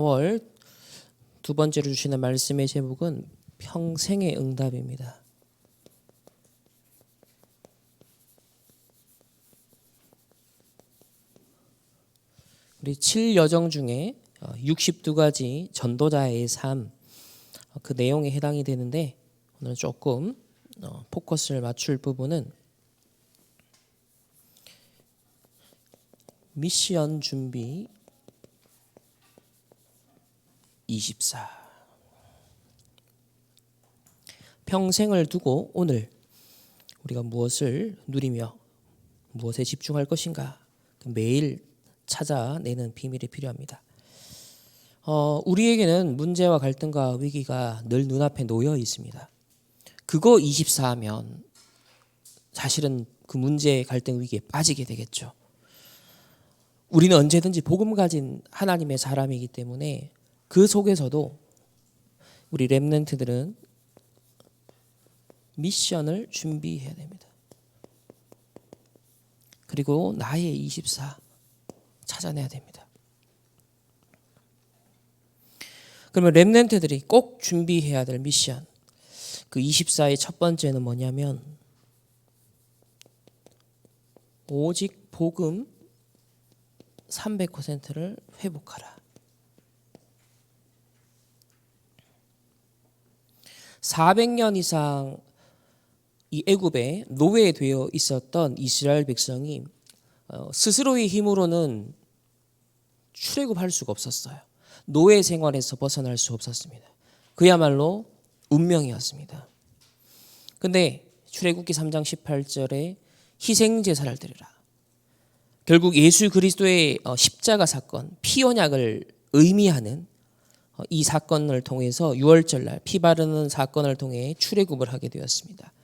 4월 두 번째로 주시는 말씀의 제목은 평생의 응답입니다. 우리 7여정 중에 62가지 전도자의 삶, 그 내용에 해당이 되는데 오늘 조금 포커스를 맞출 부분은 미션 준비 24. 평생을 두고 오늘 우리가 무엇을 누리며 무엇에 집중할 것인가 매일 찾아내는 비밀이 필요합니다. 우리에게는 문제와 갈등과 위기가 늘 눈앞에 놓여 있습니다. 그거 24하면 사실은 그 문제, 갈등, 위기에 빠지게 되겠죠. 우리는 언제든지 복음 가진 하나님의 사람이기 때문에 그 속에서도 우리 렘넌트들은 미션을 준비해야 됩니다. 그리고 나의 24 찾아내야 됩니다. 그러면 렘넌트들이 꼭 준비해야 될 미션, 그 24의 첫 번째는 뭐냐면 오직 복음 300%를 회복하라. 400년 이상 이 애굽에 노예되어 있었던 이스라엘 백성이 스스로의 힘으로는 출애굽할 수가 없었어요. 노예 생활에서 벗어날 수 없었습니다. 그야말로 운명이었습니다. 근데 출애굽기 3장 18절에 희생제사를 드리라. 결국 예수 그리스도의 십자가 사건, 피 언약을 의미하는 이 사건을 통해서 유월절날 피 바르는 사건을 통해 출애굽을 하게 되었습니다.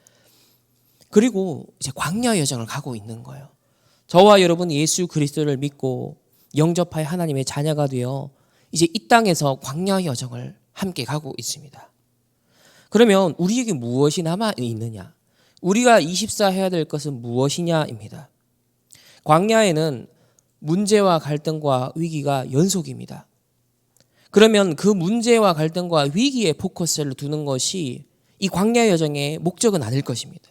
그리고 이제 광야 여정을 가고 있는 거예요. 저와 여러분 예수 그리스도를 믿고 영접하여 하나님의 자녀가 되어 이제 이 땅에서 광야 여정을 함께 가고 있습니다. 그러면 우리에게 무엇이 남아 있느냐? 우리가 24 해야 될 것은 무엇이냐입니다. 광야에는 문제와 갈등과 위기가 연속입니다. 그러면 그 문제와 갈등과 위기에 포커스를 두는 것이 이 광야 여정의 목적은 아닐 것입니다.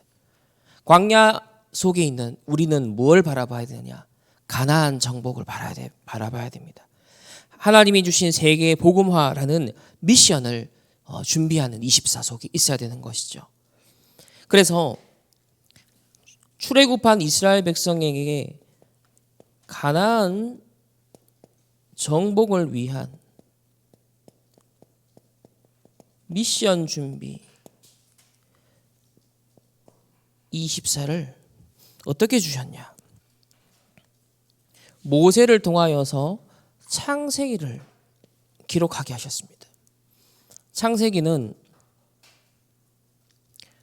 광야 속에 있는 우리는 뭘 바라봐야 되느냐? 가나안 정복을 바라봐야 됩니다. 하나님이 주신 세계 복음화라는 미션을 준비하는 24 속에 있어야 되는 것이죠. 그래서 출애굽한 이스라엘 백성에게 가나안 정복을 위한 미션 준비 24를 어떻게 주셨냐? 모세를 통하여서 창세기를 기록하게 하셨습니다. 창세기는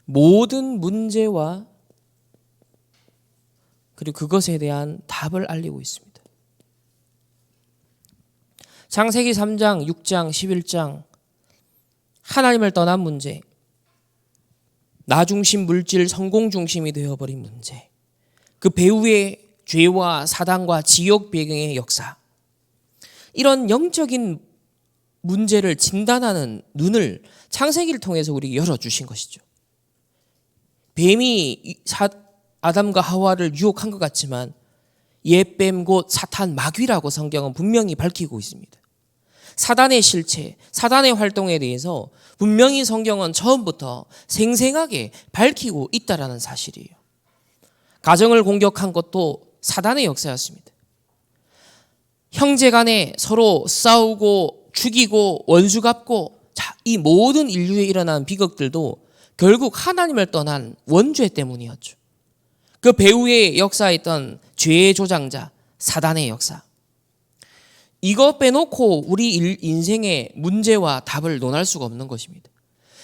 모든 문제와 그리고 그것에 대한 답을 알리고 있습니다. 창세기 3장, 6장, 11장 하나님을 떠난 문제, 나 중심 물질 성공 중심이 되어버린 문제, 그 배후의 죄와 사단과 지옥 배경의 역사, 이런 영적인 문제를 진단하는 눈을 창세기를 통해서 우리에게 열어주신 것이죠. 뱀이 아담과 하와를 유혹한 것 같지만 옛뱀 곧 사탄 마귀라고 성경은 분명히 밝히고 있습니다. 사단의 실체, 사단의 활동에 대해서 분명히 성경은 처음부터 생생하게 밝히고 있다라는 사실이에요. 가정을 공격한 것도 사단의 역사였습니다. 형제 간에 서로 싸우고 죽이고 원수 갚고 이 모든 인류에 일어난 비극들도 결국 하나님을 떠난 원죄 때문이었죠. 그 배후에 역사했던 죄의 조장자 사단의 역사, 이거 빼놓고 우리 인생의 문제와 답을 논할 수가 없는 것입니다.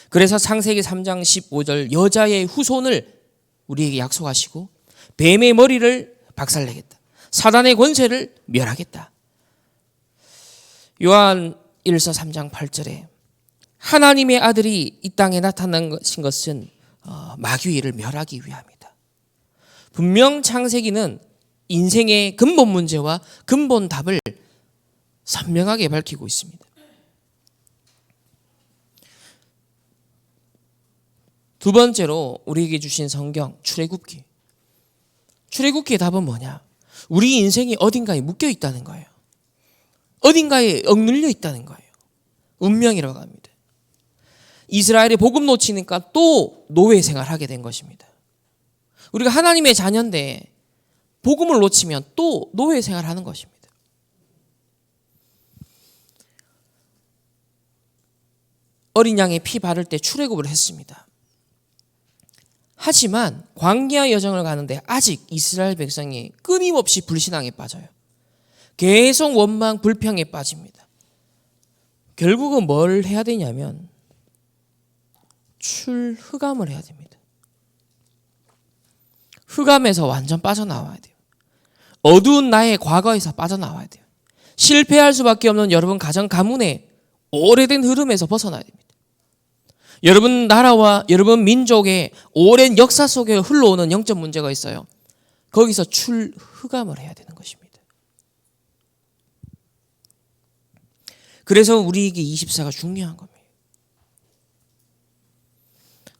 그래서 창세기 3장 15절 여자의 후손을 우리에게 약속하시고 뱀의 머리를 박살내겠다, 사단의 권세를 멸하겠다. 요한 1서 3장 8절에 하나님의 아들이 이 땅에 나타난 것은 마귀를 멸하기 위함이다. 분명 창세기는 인생의 근본 문제와 근본 답을 선명하게 밝히고 있습니다. 두 번째로 우리에게 주신 성경 출애굽기. 출애굽기의 답은 뭐냐? 우리 인생이 어딘가에 묶여 있다는 거예요. 어딘가에 억눌려 있다는 거예요. 운명이라고 합니다. 이스라엘이 복음 놓치니까 또 노예 생활하게 된 것입니다. 우리가 하나님의 자녀인데 복음을 놓치면 또 노예 생활하는 것입니다. 어린 양의 피 바를 때 출애굽을 했습니다. 하지만 광야 여정을 가는데 아직 이스라엘 백성이 끊임없이 불신앙에 빠져요. 계속 원망, 불평에 빠집니다. 결국은 뭘 해야 되냐면 출흑암을 해야 됩니다. 흑암에서 완전 빠져나와야 돼요. 어두운 나의 과거에서 빠져나와야 돼요. 실패할 수밖에 없는 여러분 가정 가문의 오래된 흐름에서 벗어나야 됩니다. 여러분 나라와 여러분 민족의 오랜 역사 속에 흘러오는 영적 문제가 있어요. 거기서 출흑암을 해야 되는 것입니다. 그래서 우리에게 24가 중요한 겁니다.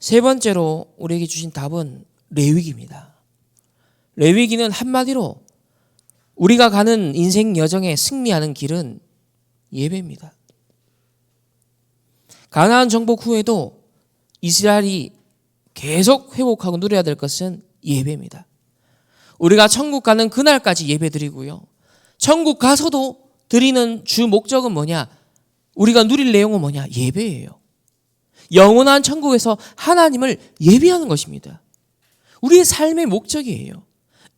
세 번째로 우리에게 주신 답은 레위기입니다. 레위기는 한마디로 우리가 가는 인생 여정에 승리하는 길은 예배입니다. 가나안 정복 후에도 이스라엘이 계속 회복하고 누려야 될 것은 예배입니다. 우리가 천국 가는 그날까지 예배 드리고요. 천국 가서도 드리는 주 목적은 뭐냐? 우리가 누릴 내용은 뭐냐? 예배예요. 영원한 천국에서 하나님을 예배하는 것입니다. 우리의 삶의 목적이에요.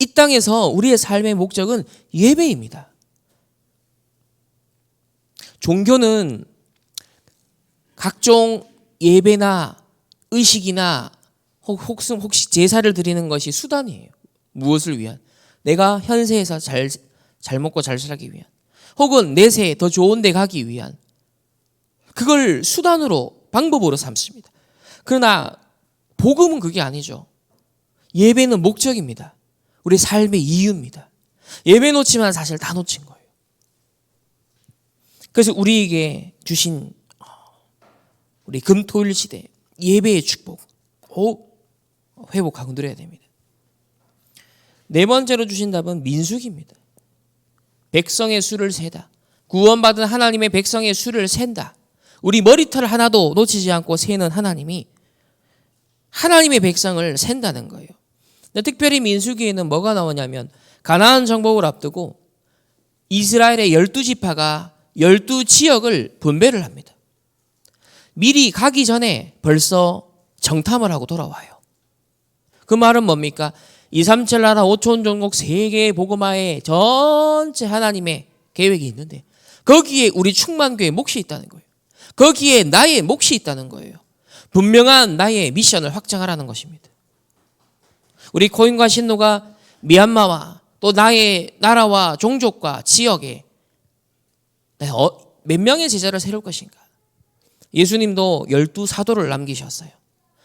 이 땅에서 우리의 삶의 목적은 예배입니다. 종교는 각종 예배나 의식이나 혹시 제사를 드리는 것이 수단이에요. 무엇을 위한? 내가 현세에서 잘 먹고 잘 살기 위한, 혹은 내세 더 좋은 데 가기 위한, 그걸 수단으로 방법으로 삼습니다. 그러나 복음은 그게 아니죠. 예배는 목적입니다. 우리 삶의 이유입니다. 예배 놓치면 사실 다 놓친 거예요. 그래서 우리에게 주신 우리 금토일 시대 예배의 축복 회복하고 누려야 됩니다. 네 번째로 주신 답은 민수기입니다. 백성의 수를 세다. 구원받은 하나님의 백성의 수를 센다. 우리 머리털 하나도 놓치지 않고 세는 하나님이 하나님의 백성을 센다는 거예요. 특별히 민수기에는 뭐가 나오냐면 가나안 정복을 앞두고 이스라엘의 12지파가 12지역을 분배를 합니다. 미리 가기 전에 벌써 정탐을 하고 돌아와요. 그 말은 뭡니까? 237 나라 5천 종족 세계의 복음화의 전체 하나님의 계획이 있는데 거기에 우리 충만교회의 몫이 있다는 거예요. 거기에 나의 몫이 있다는 거예요. 분명한 나의 미션을 확장하라는 것입니다. 우리 코인과 신노가 미얀마와 또 나의 나라와 종족과 지역에 몇 명의 제자를 세울 것인가? 예수님도 12사도를 남기셨어요.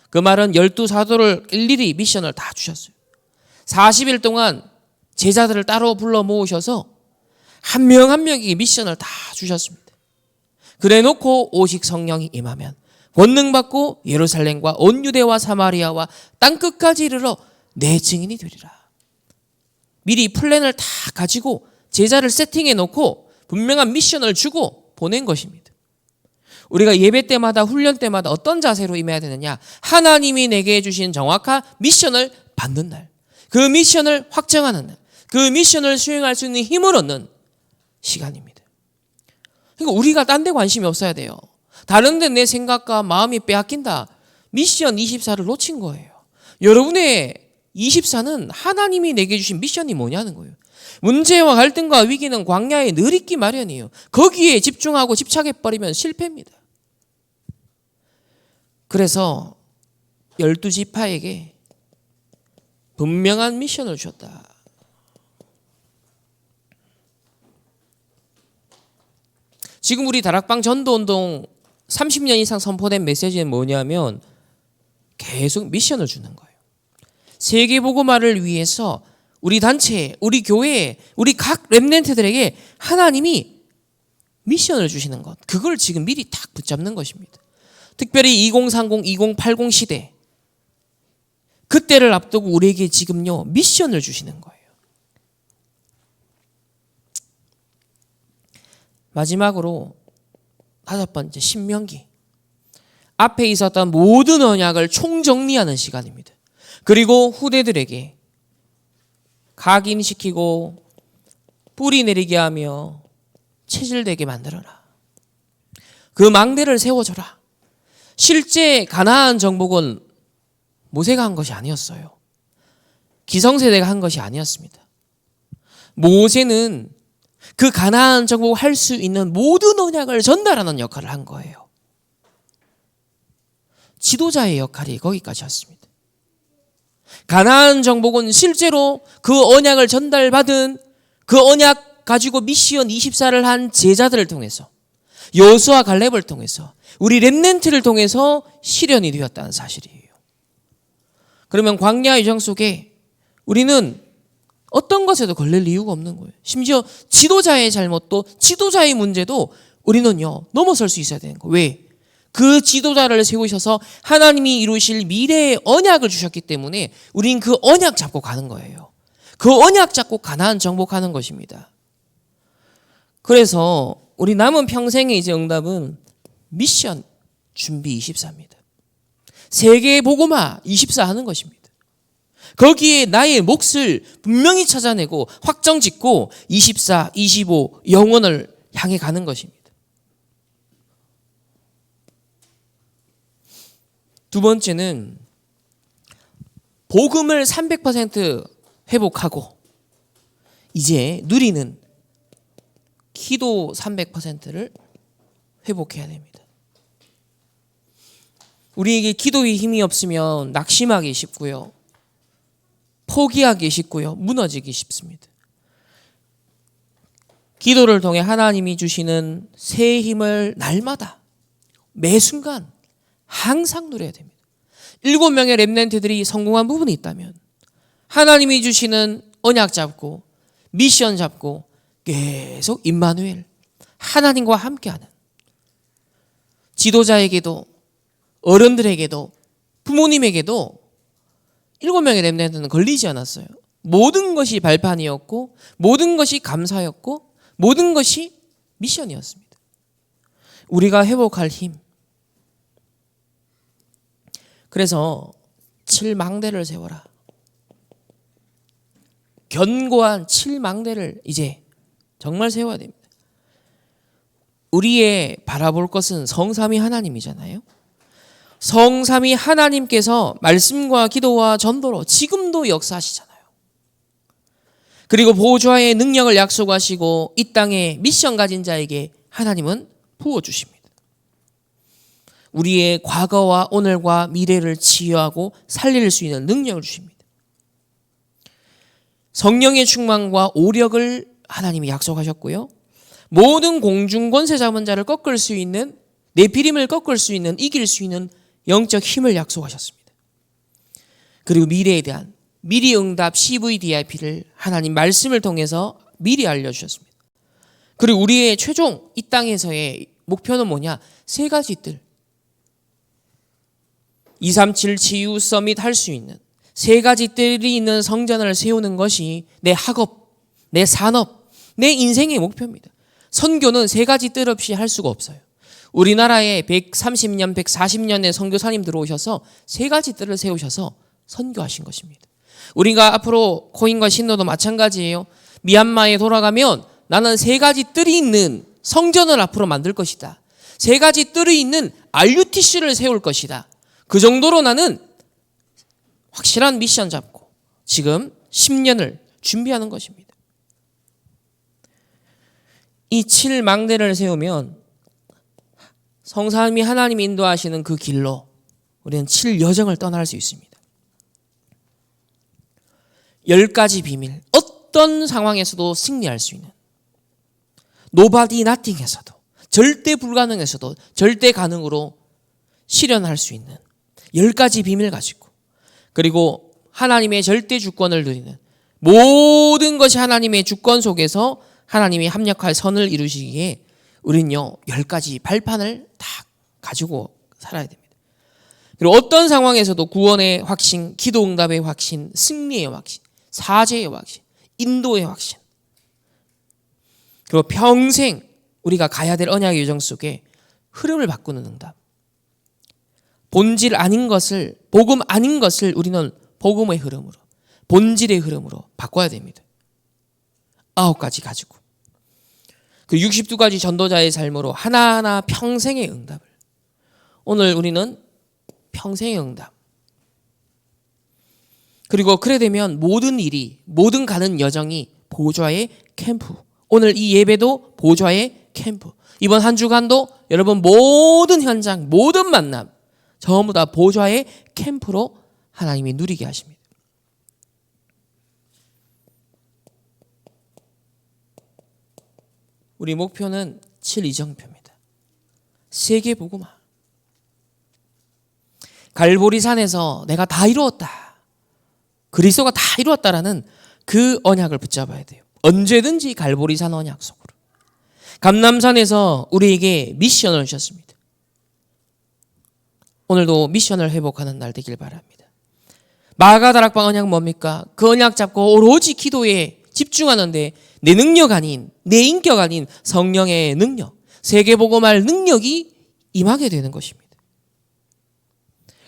그 말은 12사도를 일일이 미션을 다 주셨어요. 40일 동안 제자들을 따로 불러 모으셔서 한 명 한 명에게 미션을 다 주셨습니다. 그래 놓고 오직 성령이 임하면 권능 받고 예루살렘과 온 유대와 사마리아와 땅끝까지 이르러 내 증인이 되리라. 미리 플랜을 다 가지고 제자를 세팅해 놓고 분명한 미션을 주고 보낸 것입니다. 우리가 예배 때마다 훈련 때마다 어떤 자세로 임해야 되느냐? 하나님이 내게 주신 정확한 미션을 받는 날, 그 미션을 확정하는 날, 그 미션을 수행할 수 있는 힘을 얻는 시간입니다. 그러니까 우리가 딴 데 관심이 없어야 돼요. 다른 데 내 생각과 마음이 빼앗긴다. 미션 24를 놓친 거예요. 여러분의 24는 하나님이 내게 주신 미션이 뭐냐는 거예요. 문제와 갈등과 위기는 광야에 늘 있기 마련이에요. 거기에 집중하고 집착해버리면 실패입니다. 그래서 12지파에게 분명한 미션을 주었다. 지금 우리 다락방 전도운동 30년 이상 선포된 메시지는 뭐냐면 계속 미션을 주는 거예요. 세계복음화를 위해서 우리 단체, 우리 교회, 우리 각 렘넌트들에게 하나님이 미션을 주시는 것, 그걸 지금 미리 딱 붙잡는 것입니다. 특별히 2030, 2080 시대, 그때를 앞두고 우리에게 지금요 미션을 주시는 거예요. 마지막으로 5번째, 신명기. 앞에 있었던 모든 언약을 총정리하는 시간입니다. 그리고 후대들에게 각인시키고 뿌리 내리게 하며 체질되게 만들어라. 그 망대를 세워줘라. 실제 가나안 정복은 모세가 한 것이 아니었어요. 기성세대가 한 것이 아니었습니다. 모세는 그 가나안 정복을 할 수 있는 모든 언약을 전달하는 역할을 한 거예요. 지도자의 역할이 거기까지였습니다. 가나안 정복은 실제로 그 언약을 전달받은 그 언약 가지고 미션 24를 한 제자들을 통해서, 여호수아 갈렙을 통해서, 우리 렘넌트를 통해서 실현이 되었다는 사실이에요. 그러면 광야 여정 속에 우리는 어떤 것에도 걸릴 이유가 없는 거예요. 심지어 지도자의 잘못도, 지도자의 문제도 우리는요 넘어설 수 있어야 되는 거예요. 왜? 그 지도자를 세우셔서 하나님이 이루실 미래의 언약을 주셨기 때문에 우린 그 언약 잡고 가는 거예요. 그 언약 잡고 가나안 정복하는 것입니다. 그래서 우리 남은 평생의 이제 응답은 미션 준비 24입니다. 세계 복음화 24 하는 것입니다. 거기에 나의 몫을 분명히 찾아내고 확정 짓고 24, 25 영혼을 향해 가는 것입니다. 두 번째는 복음을 300% 회복하고 이제 누리는 기도 300%를 회복해야 됩니다. 우리에게 기도의 힘이 없으면 낙심하기 쉽고요. 포기하기 쉽고요. 무너지기 쉽습니다. 기도를 통해 하나님이 주시는 새 힘을 날마다 매 순간 항상 누려야 됩니다. 7명의 렘넌트들이 성공한 부분이 있다면 하나님이 주시는 언약 잡고 미션 잡고 계속 임마누엘 하나님과 함께하는, 지도자에게도 어른들에게도 부모님에게도 7명의 렘넌트는 걸리지 않았어요. 모든 것이 발판이었고 모든 것이 감사였고 모든 것이 미션이었습니다. 우리가 회복할 힘. 그래서 7망대를 세워라. 견고한 7망대를 이제 정말 세워야 됩니다. 우리의 바라볼 것은 성삼위 하나님이잖아요. 성삼위 하나님께서 말씀과 기도와 전도로 지금도 역사하시잖아요. 그리고 보좌의 능력을 약속하시고 이 땅에 미션 가진 자에게 하나님은 부어주십니다. 우리의 과거와 오늘과 미래를 치유하고 살릴 수 있는 능력을 주십니다. 성령의 충만과 오력을 하나님이 약속하셨고요. 모든 공중 권세 잡은 자를 꺾을 수 있는, 네피림을 꺾을 수 있는, 이길 수 있는 영적 힘을 약속하셨습니다. 그리고 미래에 대한 미리 응답 CVDIP를 하나님 말씀을 통해서 미리 알려주셨습니다. 그리고 우리의 최종 이 땅에서의 목표는 뭐냐? 3가지 뜰. 237 치유 서밋 할 수 있는 3가지 뜰이 있는 성전을 세우는 것이 내 학업, 내 산업, 내 인생의 목표입니다. 선교는 3가지 뜰 없이 할 수가 없어요. 우리나라에 130년, 140년의 선교사님 들어오셔서 3가지 뜰을 세우셔서 선교하신 것입니다. 우리가 앞으로 코인과 신노도 마찬가지예요. 미얀마에 돌아가면 나는 3가지 뜰이 있는 성전을 앞으로 만들 것이다. 3가지 뜰이 있는 RUTC를 세울 것이다. 그 정도로 나는 확실한 미션 잡고 지금 10년을 준비하는 것입니다. 이 7망대를 세우면 성삼위 하나님이 인도하시는 그 길로 우리는 7여정을 떠날 수 있습니다. 10가지 비밀, 어떤 상황에서도 승리할 수 있는, nobody nothing에서도, 절대 불가능에서도 절대 가능으로 실현할 수 있는 10가지 비밀 가지고, 그리고 하나님의 절대 주권을 누리는, 모든 것이 하나님의 주권 속에서 하나님이 합력할 선을 이루시기에 우린요 10가지 발판을 다 가지고 살아야 됩니다. 그리고 어떤 상황에서도 구원의 확신, 기도 응답의 확신, 승리의 확신, 사죄의 확신, 인도의 확신, 그리고 평생 우리가 가야 될 언약의 여정 속에 흐름을 바꾸는 응답. 본질 아닌 것을, 복음 아닌 것을 우리는 복음의 흐름으로, 본질의 흐름으로 바꿔야 됩니다. 9가지 가지고. 그 62가지 전도자의 삶으로 하나하나 평생의 응답을. 오늘 우리는 평생의 응답. 그리고 그래 되면 모든 일이, 모든 가는 여정이 보좌의 캠프. 오늘 이 예배도 보좌의 캠프. 이번 한 주간도 여러분 모든 현장, 모든 만남 전부 다 보좌의 캠프로 하나님이 누리게 하십니다. 우리 목표는 7이정표입니다. 세계 복음화. 갈보리산에서 내가 다 이루었다. 그리스도가 다 이루었다라는 그 언약을 붙잡아야 돼요. 언제든지 갈보리산 언약 속으로. 감람산에서 우리에게 미션을 주셨습니다. 오늘도 미션을 회복하는 날 되길 바랍니다. 마가다락방 언약 뭡니까? 그 언약 잡고 오로지 기도에 집중하는데 내 능력 아닌, 내 인격 아닌 성령의 능력, 세계복음할 능력이 임하게 되는 것입니다.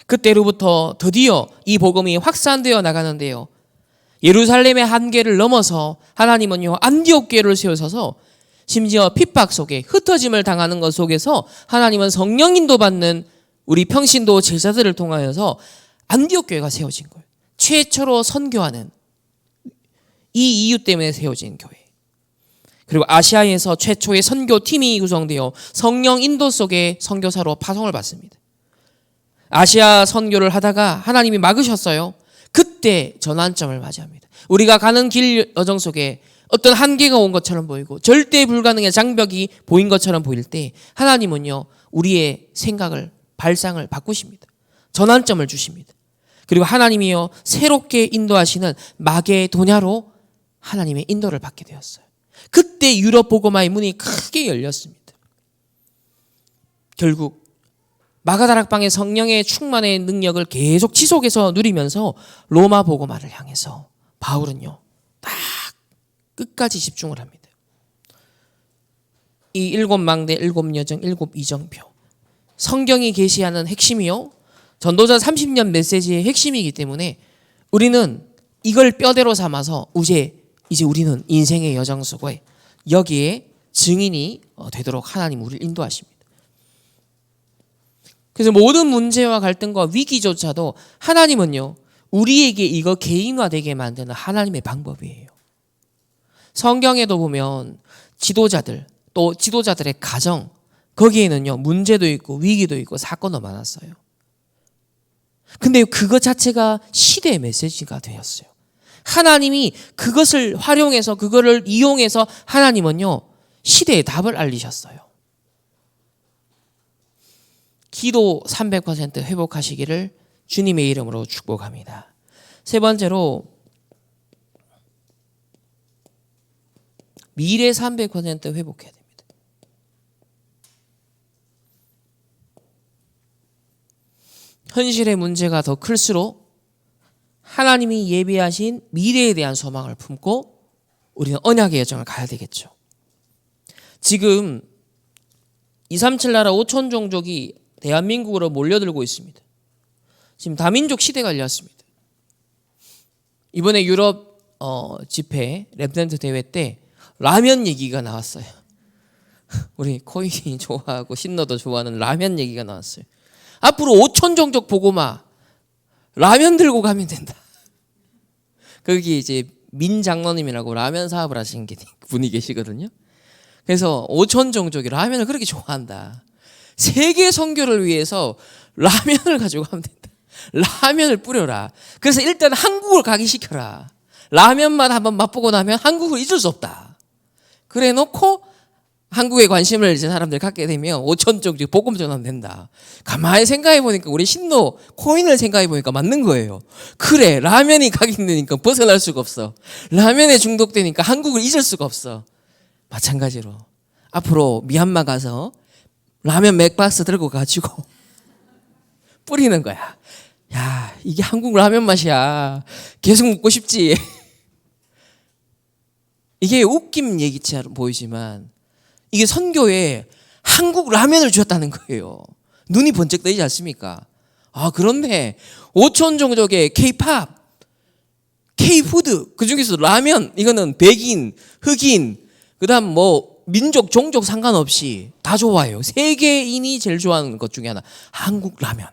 그때로부터 드디어 이 복음이 확산되어 나가는데요. 예루살렘의 한계를 넘어서 하나님은요 안디옥 교회를 세우셔서 심지어 핍박 속에 흩어짐을 당하는 것 속에서 하나님은 성령 인도받는 우리 평신도 제자들을 통하여서 안디옥 교회가 세워진 거예요. 최초로 선교하는 이 이유 때문에 세워진 교회. 그리고 아시아에서 최초의 선교팀이 구성되어 성령 인도 속에 선교사로 파송을 받습니다. 아시아 선교를 하다가 하나님이 막으셨어요. 그때 전환점을 맞이합니다. 우리가 가는 길 여정 속에 어떤 한계가 온 것처럼 보이고 절대 불가능의 장벽이 보인 것처럼 보일 때 하나님은요 우리의 생각을, 발상을 바꾸십니다. 전환점을 주십니다. 그리고 하나님이요 새롭게 인도하시는 마게도냐로 하나님의 인도를 받게 되었어요. 그때 유럽 복음화의 문이 크게 열렸습니다. 결국 마가다락방의 성령의 충만의 능력을 계속 지속해서 누리면서 로마 복음화를 향해서 바울은요 딱 끝까지 집중을 합니다. 이 7망대, 7여정, 7이정표 성경이 계시하는 핵심이요 전도자 30년 메시지의 핵심이기 때문에 우리는 이걸 뼈대로 삼아서 이제 우리는 인생의 여정 속에 여기에 증인이 되도록 하나님 우리를 인도하십니다. 그래서 모든 문제와 갈등과 위기조차도 하나님은요 우리에게 이거 개인화되게 만드는 하나님의 방법이에요. 성경에도 보면 지도자들 또 지도자들의 가정 거기에는요 문제도 있고 위기도 있고 사건도 많았어요. 근데 그것 자체가 시대의 메시지가 되었어요. 하나님이 그것을 활용해서 그거를 이용해서 하나님은요 시대의 답을 알리셨어요. 기도 300% 회복하시기를 주님의 이름으로 축복합니다. 세 번째로 미래 300% 회복해야 됩니다. 현실의 문제가 더 클수록 하나님이 예비하신 미래에 대한 소망을 품고 우리는 언약의 여정을 가야 되겠죠. 지금 237 나라 5천 종족이 대한민국으로 몰려들고 있습니다. 지금 다민족 시대가 열렸습니다. 이번에 유럽 집회 랩던트 대회 때 라면 얘기가 나왔어요. 우리 코인이 좋아하고 신너도 좋아하는 라면 얘기가 나왔어요. 앞으로 5천 종족 복음화 라면 들고 가면 된다. 거기 이제 민 장로님이라고 라면 사업을 하시는 분이 계시거든요. 그래서 5천 종족이 라면을 그렇게 좋아한다. 세계 선교를 위해서 라면을 가지고 가면 된다. 라면을 뿌려라. 그래서 일단 한국을 가기 시켜라. 라면만 한번 맛보고 나면 한국을 잊을 수 없다. 그래 놓고 한국에 관심을 이제 사람들 갖게 되면 5천 종족 복음 전하면 된다. 가만히 생각해 보니까 우리 신노 코인을 생각해 보니까 맞는 거예요. 그래 라면이 가기 힘드니까 벗어날 수가 없어. 라면에 중독되니까 한국을 잊을 수가 없어. 마찬가지로 앞으로 미얀마 가서 라면 맥박스 들고 가지고 뿌리는 거야. 야, 이게 한국 라면 맛이야. 계속 먹고 싶지. 이게 웃긴 얘기처럼 보이지만 이게 선교에 한국 라면을 주었다는 거예요. 눈이 번쩍 뜨이지 않습니까? 아, 그런데 5천 종족의 K-팝, K-푸드, 그 중에서 라면, 이거는 백인, 흑인, 그다음 뭐 민족, 종족 상관없이 다 좋아해요. 세계인이 제일 좋아하는 것 중에 하나, 한국 라면.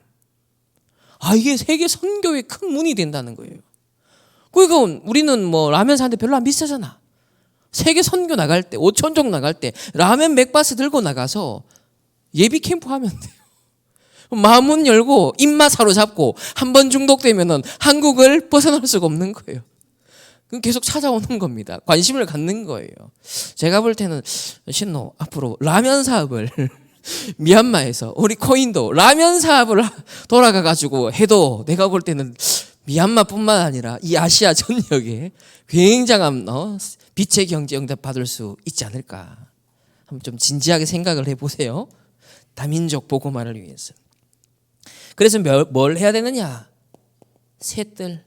아, 이게 세계 선교의 큰 문이 된다는 거예요. 그러니까 우리는 뭐 라면 사는데 별로 안 비싸잖아. 세계 선교 나갈 때, 5천종 나갈 때 라면 맥바스 들고 나가서 예비 캠프 하면 돼요. 마음문 열고 입맛 사로잡고 한 번 중독되면은 한국을 벗어날 수가 없는 거예요. 그럼 계속 찾아오는 겁니다. 관심을 갖는 거예요. 제가 볼 때는 신노 앞으로 라면 사업을 미얀마에서 우리 코인도 라면 사업을 돌아가 가지고 해도 내가 볼 때는 미얀마뿐만 아니라 이 아시아 전역에 굉장한 빛의 경제 응답 받을 수 있지 않을까. 한번 좀 진지하게 생각을 해보세요. 다민족 복음화를 위해서. 그래서 뭘 해야 되느냐? 셋들.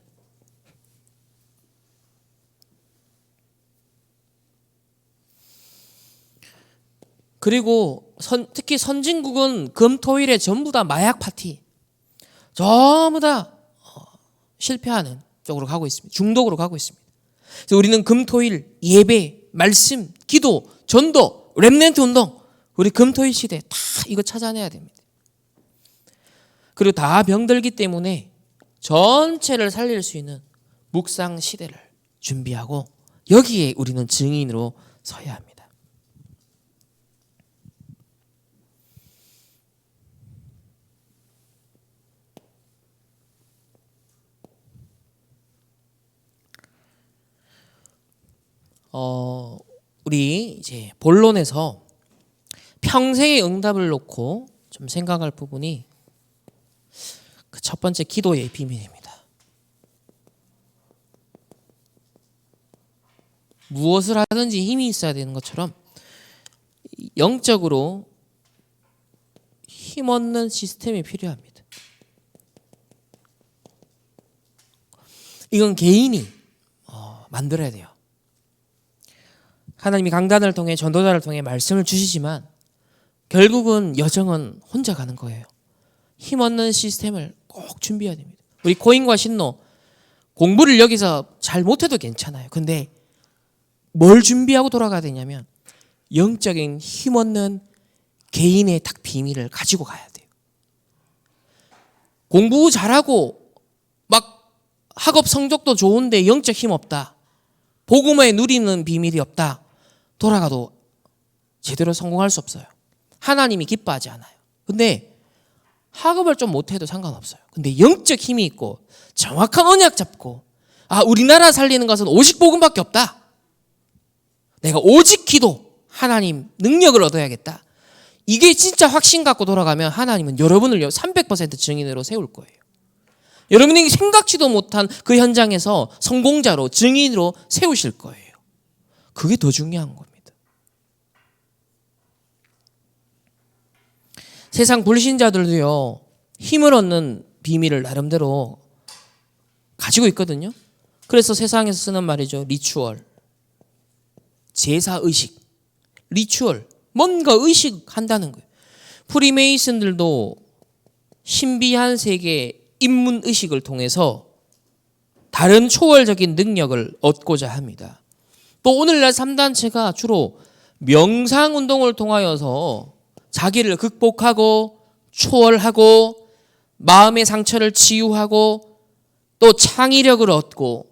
그리고 특히 선진국은 금토일에 전부 다 마약 파티, 전부 다 실패하는 쪽으로 가고 있습니다. 중독으로 가고 있습니다. 그래서 우리는 금토일 예배, 말씀, 기도, 전도, 렘넌트 운동, 우리 금토일 시대 다 이거 찾아내야 됩니다. 그리고 다 병들기 때문에 전체를 살릴 수 있는 묵상 시대를 준비하고 여기에 우리는 증인으로 서야 합니다. 우리 이제 본론에서 평생의 응답을 놓고 좀 생각할 부분이 그 첫 번째 기도의 비밀입니다. 무엇을 하든지 힘이 있어야 되는 것처럼 영적으로 힘없는 시스템이 필요합니다. 이건 개인이 만들어야 돼요. 하나님이 강단을 통해 전도자를 통해 말씀을 주시지만 결국은 여정은 혼자 가는 거예요. 힘없는 시스템을 꼭 준비해야 됩니다. 우리 코인과 신노 공부를 여기서 잘 못해도 괜찮아요. 근데 뭘 준비하고 돌아가야 되냐면 영적인 힘없는 개인의 딱 비밀을 가지고 가야 돼요. 공부 잘하고 막 학업 성적도 좋은데 영적 힘 없다. 복음에 누리는 비밀이 없다. 돌아가도 제대로 성공할 수 없어요. 하나님이 기뻐하지 않아요. 근데 학업을 좀 못해도 상관없어요. 근데 영적 힘이 있고 정확한 언약 잡고 우리나라 살리는 것은 오직 복음밖에 없다. 내가 오직 기도, 하나님 능력을 얻어야겠다. 이게 진짜 확신 갖고 돌아가면 하나님은 여러분을 300% 증인으로 세울 거예요. 여러분이 생각지도 못한 그 현장에서 성공자로 증인으로 세우실 거예요. 그게 더 중요한 겁니다. 세상 불신자들도요, 힘을 얻는 비밀을 나름대로 가지고 있거든요. 그래서 세상에서 쓰는 말이죠. 리추얼, 제사의식, 리추얼, 뭔가 의식한다는 거예요. 프리메이슨들도 신비한 세계 입문의식을 통해서 다른 초월적인 능력을 얻고자 합니다. 또 오늘날 3단체가 주로 명상운동을 통하여서 자기를 극복하고 초월하고 마음의 상처를 치유하고 또 창의력을 얻고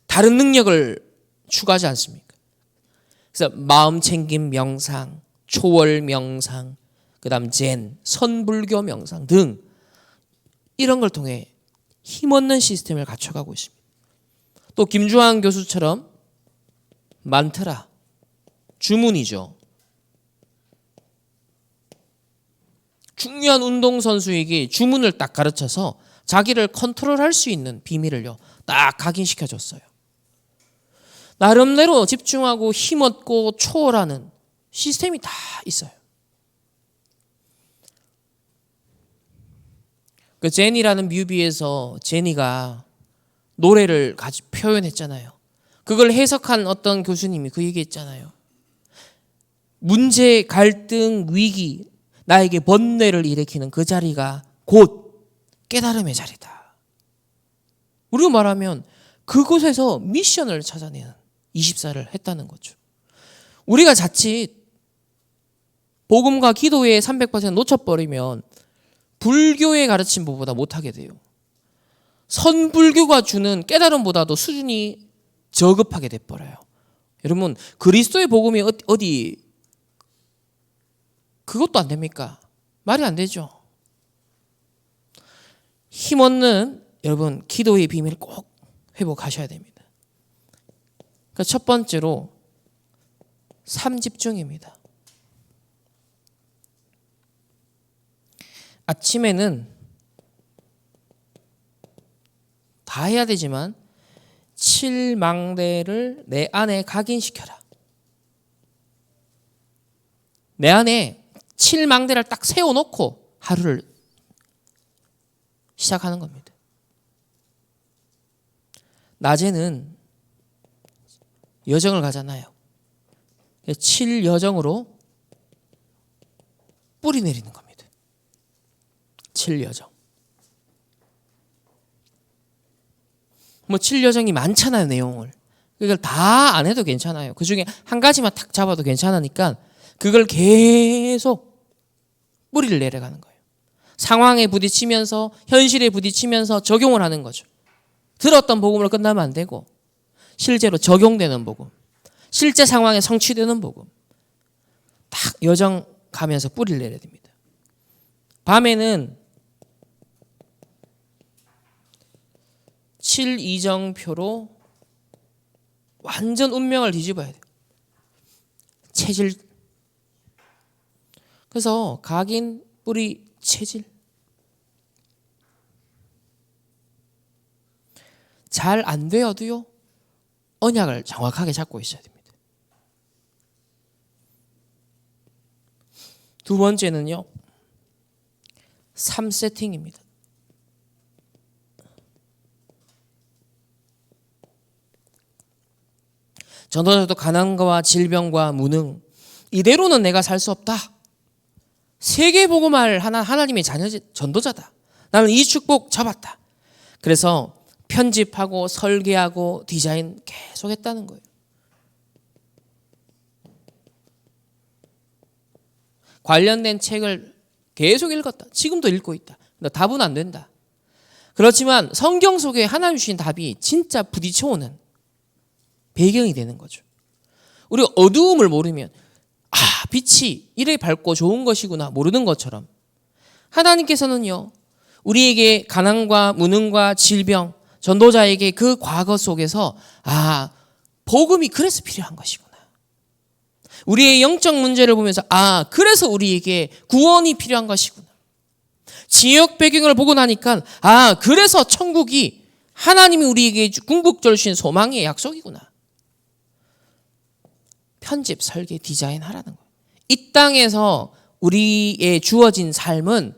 다른 능력을 추구하지 않습니까? 그래서 마음 챙김 명상, 초월 명상, 그다음 젠, 선불교 명상 등 이런 걸 통해 힘없는 시스템을 갖춰가고 있습니다. 또 김주환 교수처럼 만트라, 주문이죠. 중요한 운동선수에게 주문을 딱 가르쳐서 자기를 컨트롤할 수 있는 비밀을요, 딱 각인시켜줬어요. 나름대로 집중하고 힘없고 초월하는 시스템이 다 있어요. 그 제니라는 뮤비에서 제니가 노래를 표현했잖아요. 그걸 해석한 어떤 교수님이 그 얘기했잖아요. 문제, 갈등, 위기, 나에게 번뇌를 일으키는 그 자리가 곧 깨달음의 자리다. 우리가 말하면 그곳에서 미션을 찾아내는 24를 했다는 거죠. 우리가 자칫 복음과 기도에 300% 놓쳐버리면 불교의 가르침보다 못하게 돼요. 선불교가 주는 깨달음보다도 수준이 저급하게 돼버려요. 여러분, 그리스도의 복음이 어디 그것도 안 됩니까? 말이 안 되죠. 힘없는 여러분 기도의 비밀을 꼭 회복하셔야 됩니다. 그러니까 첫 번째로 3집중입니다. 아침에는 다 해야 되지만 7망대를 내 안에 각인시켜라. 내 안에 7망대를 딱 세워놓고 하루를 시작하는 겁니다. 낮에는 여정을 가잖아요. 7여정으로 뿌리 내리는 겁니다. 7여정. 7여정이 많잖아요, 내용을. 그걸 다 안 해도 괜찮아요. 그 중에 한 가지만 탁 잡아도 괜찮으니까 그걸 계속 뿌리를 내려가는 거예요. 상황에 부딪히면서, 현실에 부딪히면서 적용을 하는 거죠. 들었던 복음으로 끝나면 안 되고 실제로 적용되는 복음, 실제 상황에 성취되는 복음 딱 여정 가면서 뿌리를 내려야 됩니다. 밤에는 7이정표로 완전 운명을 뒤집어야 돼요. 체질. 그래서 각인, 뿌리, 체질. 잘 안 되어도요, 언약을 정확하게 잡고 있어야 됩니다. 두 번째는요, 3세팅입니다. 전도자도 가난과 질병과 무능, 이대로는 내가 살 수 없다. 세계 복음할 하나님의 자녀 전도자다. 나는 이 축복 잡았다. 그래서 편집하고 설계하고 디자인 계속 했다는 거예요. 관련된 책을 계속 읽었다. 지금도 읽고 있다. 근데 답은 안 된다. 그렇지만 성경 속에 하나님 주신 답이 진짜 부딪혀오는 배경이 되는 거죠. 우리가 어두움을 모르면 빛이 이래 밝고 좋은 것이구나 모르는 것처럼 하나님께서는요, 우리에게 가난과 무능과 질병, 전도자에게 그 과거 속에서 복음이 그래서 필요한 것이구나. 우리의 영적 문제를 보면서 그래서 우리에게 구원이 필요한 것이구나. 지역 배경을 보고 나니까 그래서 천국이 하나님이 우리에게 궁극적으로 주신 소망의 약속이구나. 편집, 설계, 디자인 하라는 거예요. 이 땅에서 우리의 주어진 삶은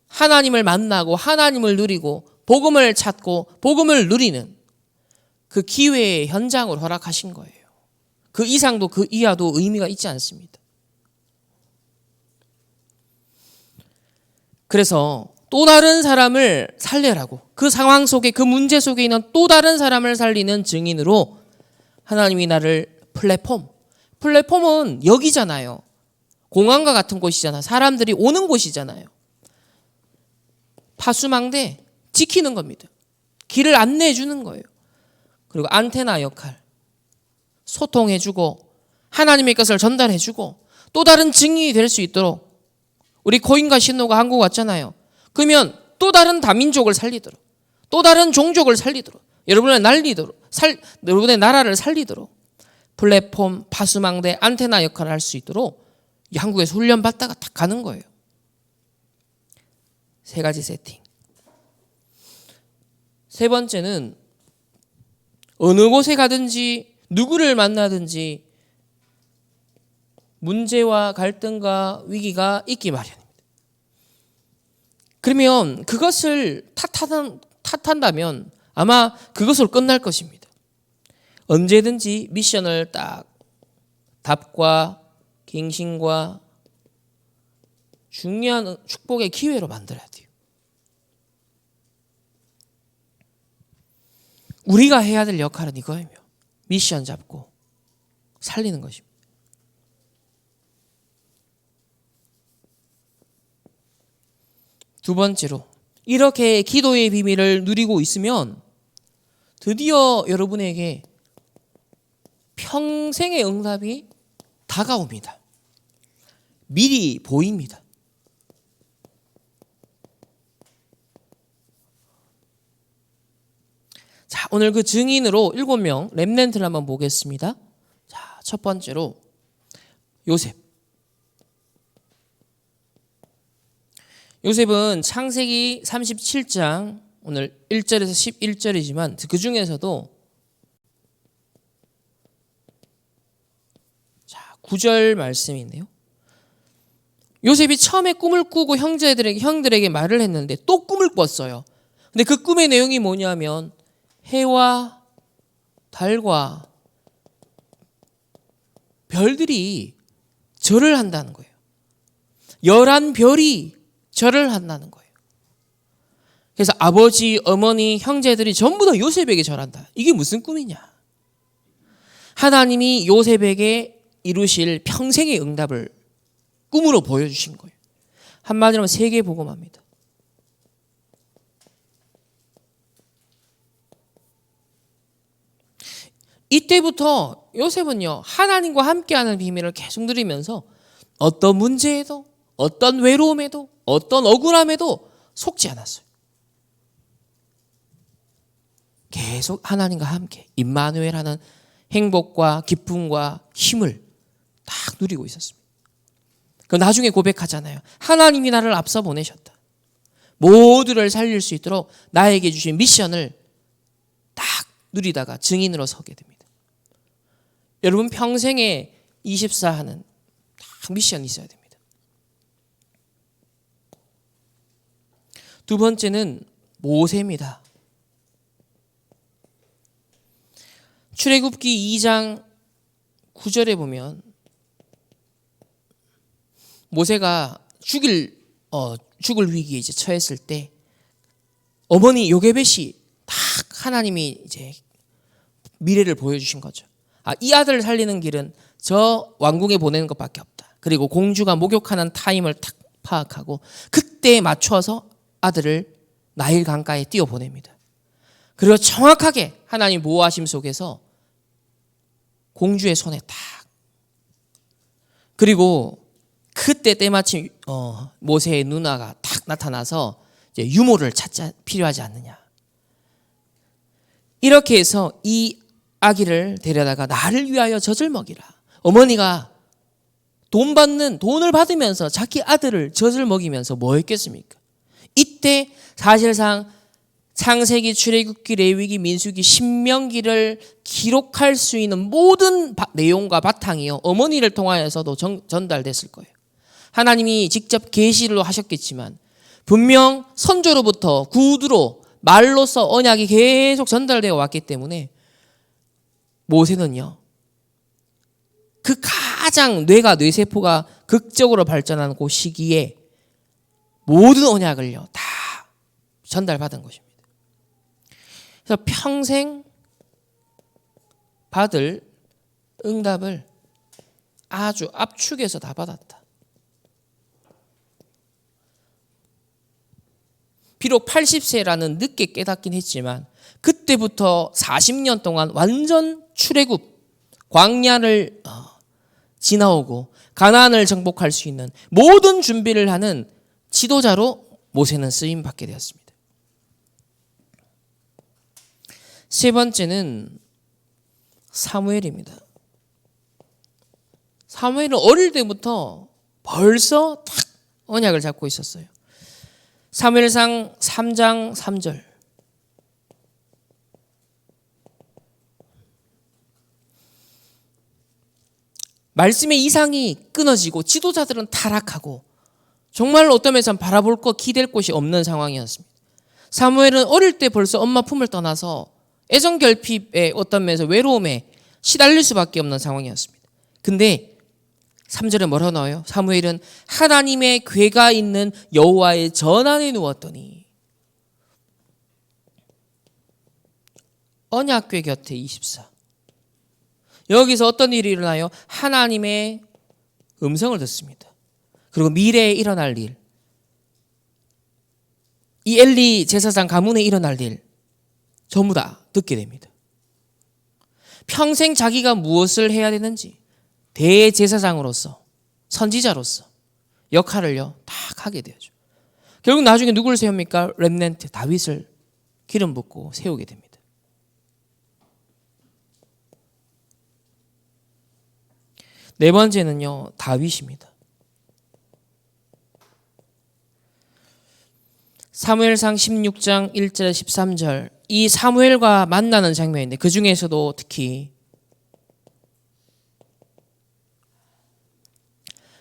하나님을 만나고 하나님을 누리고 복음을 찾고 복음을 누리는 그 기회의 현장으로 허락하신 거예요. 그 이상도 그 이하도 의미가 있지 않습니다. 그래서 또 다른 사람을 살려라고, 그 상황 속에, 그 문제 속에 있는 또 다른 사람을 살리는 증인으로 하나님이 나를 플랫폼은 여기잖아요. 공항과 같은 곳이잖아요. 사람들이 오는 곳이잖아요. 파수망대 지키는 겁니다. 길을 안내해 주는 거예요. 그리고 안테나 역할, 소통해주고 하나님의 것을 전달해주고 또 다른 증인이 될 수 있도록, 우리 코인과 신노가 한국 왔잖아요. 그러면 또 다른 다민족을 살리도록, 또 다른 종족을 살리도록, 여러분의 나라를 살리도록 플랫폼, 파수망대, 안테나 역할을 할 수 있도록 한국에서 훈련받다가 딱 가는 거예요. 세 가지 세팅. 세 번째는 어느 곳에 가든지 누구를 만나든지 문제와 갈등과 위기가 있기 마련입니다. 그러면 그것을 탓한다면 아마 그것으로 끝날 것입니다. 언제든지 미션을 딱 답과 갱신과 중요한 축복의 기회로 만들어야 돼요. 우리가 해야 될 역할은 이거예요. 미션 잡고 살리는 것입니다. 두 번째로, 이렇게 기도의 비밀을 누리고 있으면 드디어 여러분에게 평생의 응답이 다가옵니다. 미리 보입니다. 자, 오늘 그 증인으로 7명 렘넌트를 한번 보겠습니다. 자, 첫 번째로 요셉. 요셉은 창세기 37장 오늘 1절에서 11절이지만 그 중에서도 자, 9절 말씀이네요. 요셉이 처음에 꿈을 꾸고 형들에게 말을 했는데 또 꿈을 꿨어요. 근데 그 꿈의 내용이 뭐냐면 해와 달과 별들이 절을 한다는 거예요. 11별이 절을 한다는 거예요. 그래서 아버지, 어머니, 형제들이 전부 다 요셉에게 절한다. 이게 무슨 꿈이냐? 하나님이 요셉에게 이루실 평생의 응답을 꿈으로 보여주신 거예요. 한마디로 하면 세계 복음합니다. 이때부터 요셉은요, 하나님과 함께하는 비밀을 계속 누리면서 어떤 문제에도, 어떤 외로움에도, 어떤 억울함에도 속지 않았어요. 계속 하나님과 함께 임마누엘하는 행복과 기쁨과 힘을 딱 누리고 있었습니다. 그 나중에 고백하잖아요. 하나님이 나를 앞서 보내셨다. 모두를 살릴 수 있도록 나에게 주신 미션을 딱 누리다가 증인으로 서게 됩니다. 여러분 평생에 24하는 딱 미션이 있어야 됩니다. 두 번째는 모세입니다. 출애굽기 2장 9절에 보면 모세가 죽을 위기에 이제 처했을 때 어머니 요게벳이 딱 하나님이 이제 미래를 보여주신 거죠. 이 아들을 살리는 길은 저 왕궁에 보내는 것밖에 없다. 그리고 공주가 목욕하는 타임을 딱 파악하고 그때에 맞춰서 아들을 나일 강가에 띄워 보냅니다. 그리고 정확하게 하나님 보호하심 속에서 공주의 손에 딱. 그리고 그때 때마침 모세의 누나가 딱 나타나서 이제 유모를 찾자 필요하지 않느냐. 이렇게 해서 이 아기를 데려다가 나를 위하여 젖을 먹이라. 어머니가 돈을 받으면서 자기 아들을 젖을 먹이면서 뭐 했겠습니까? 이때 사실상 창세기, 출애굽기, 레위기, 민수기, 신명기를 기록할 수 있는 모든 내용과 바탕이요 어머니를 통하여서도 전달됐을 거예요. 하나님이 직접 계시로 하셨겠지만 분명 선조로부터 구두로 말로서 언약이 계속 전달되어 왔기 때문에 모세는요 그 가장 뇌세포가 극적으로 발전하는 그 시기에 모든 언약을요 다 전달받은 것입니다. 그래서 평생 받을 응답을 아주 압축해서 다 받았다. 비록 80세라는 늦게 깨닫긴 했지만 그때부터 40년 동안 완전 출애굽, 광야를 지나오고 가나안을 정복할 수 있는 모든 준비를 하는 지도자로 모세는 쓰임 받게 되었습니다. 세 번째는 사무엘입니다. 사무엘은 어릴 때부터 벌써 딱 언약을 잡고 있었어요. 사무엘상 3장 3절. 말씀의 이상이 끊어지고 지도자들은 타락하고 정말 어떤 면에서는 바라볼 것, 기댈 곳이 없는 상황이었습니다. 사무엘은 어릴 때 벌써 엄마 품을 떠나서 애정결핍의 어떤 면에서 외로움에 시달릴 수밖에 없는 상황이었습니다. 근데 3절에 뭐라고 나와요? 사무엘은 하나님의 궤가 있는 여호와의 전안에 누웠더니 언약궤 곁에 24. 여기서 어떤 일이 일어나요? 하나님의 음성을 듣습니다. 그리고 미래에 일어날 일, 이 엘리 제사장 가문에 일어날 일 전부 다 듣게 됩니다. 평생 자기가 무엇을 해야 되는지 대제사장으로서 선지자로서 역할을요 딱 하게 되죠. 결국 나중에 누구를 세웁니까? 렘넌트 다윗을 기름 붓고 세우게 됩니다. 네 번째는요 다윗입니다. 사무엘상 16장 1절 13절 이 사무엘과 만나는 장면인데 그 중에서도 특히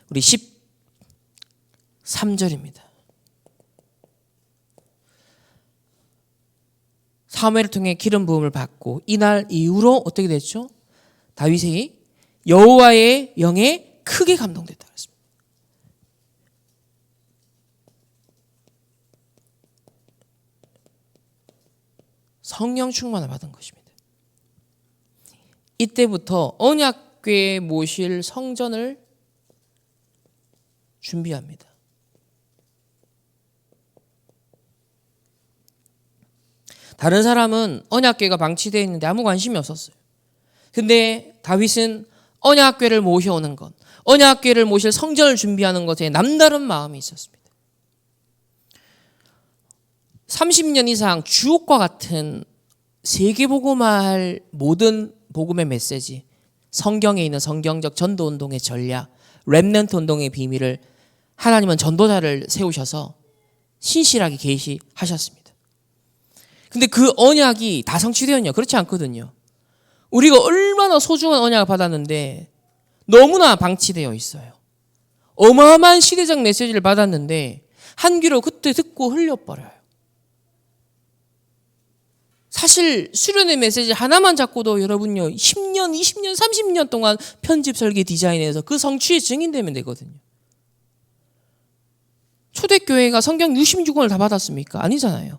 우리 13절입니다. 사무엘을 통해 기름 부음을 받고 이날 이후로 어떻게 됐죠? 다윗이 여호와의 영에 크게 감동됐다 그랬습니다. 성령 충만을 받은 것입니다. 이때부터 언약궤에 모실 성전을 준비합니다. 다른 사람은 언약궤가 방치되어 있는데 아무 관심이 없었어요. 근데 다윗은 언약궤를 모셔오는 것, 언약궤를 모실 성전을 준비하는 것에 남다른 마음이 있었습니다. 30년 이상 주옥과 같은 세계복음화할 모든 복음의 메시지, 성경에 있는 성경적 전도운동의 전략, 렘넌트 운동의 비밀을 하나님은 전도자를 세우셔서 신실하게 계시하셨습니다. 근데 그 언약이 다 성취되었냐? 그렇지 않거든요. 우리가 얼마나 소중한 언약을 받았는데 너무나 방치되어 있어요. 어마어마한 시대적 메시지를 받았는데 한 귀로 그때 듣고 흘려버려요. 사실 수련의 메시지 하나만 잡고도 여러분요 10년, 20년, 30년 동안 편집, 설계, 디자인해서 그 성취의 증인되면 되거든요. 초대교회가 성경 66권을 다 받았습니까? 아니잖아요.